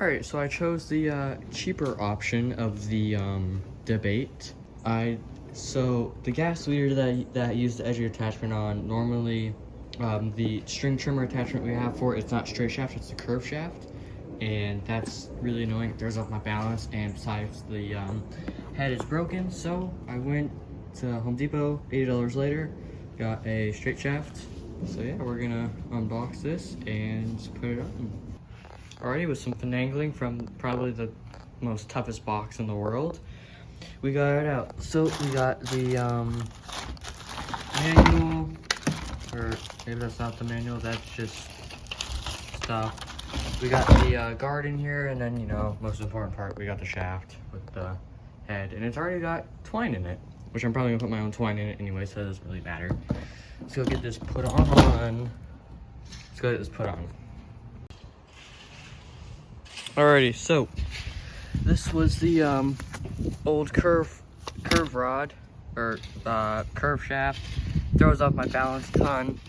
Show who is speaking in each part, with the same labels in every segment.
Speaker 1: Alright, so I chose the cheaper option of the debate. So the gas leader that I use the edger attachment on, normally the string trimmer attachment we have for it's not straight shaft, it's a curved shaft. And that's really annoying. It throws off my balance, and besides the head is broken. So I went to Home Depot, $80 later, got a straight shaft. So yeah, we're gonna unbox this and put it on. Alrighty, with some finagling from probably the most toughest box in the world, we got it out. So we got the manual, or maybe that's not the manual, that's just stuff. We got the guard in here, and then, you know, most important part, we got the shaft with the head, and it's already got twine in it, which I'm probably gonna put my own twine in it anyway, so it doesn't really matter. Let's go get this put on. Let's go get this put on. Alrighty, so this was the old curve rod, or curve shaft. Throws off my balance a ton.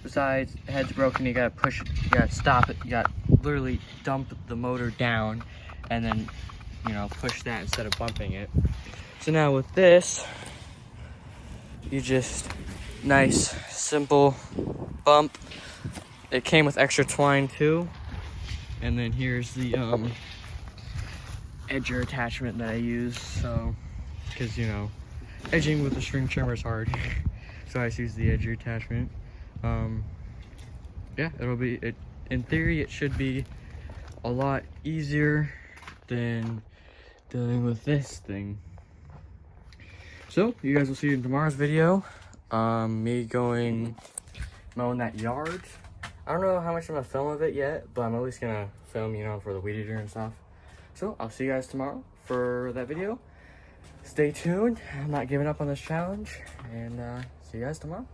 Speaker 1: Besides, the head's broken, you gotta push it, you gotta stop it, you gotta literally dump the motor down and then, you know, push that instead of bumping it. So now with this, you just, nice, simple bump. It came with extra twine too. And then here's the edger attachment that I use, so, because, you know, edging with the string trimmer is hard. So I just use the edger attachment. Yeah, in theory, it should be a lot easier than dealing with this thing. So, you guys will see in tomorrow's video, me going mowing that yard. I don't know how much I'm gonna film of it yet, but I'm at least gonna film, you know, for the weed eater and stuff. So, I'll see you guys tomorrow for that video. Stay tuned. I'm not giving up on this challenge, and see you guys tomorrow.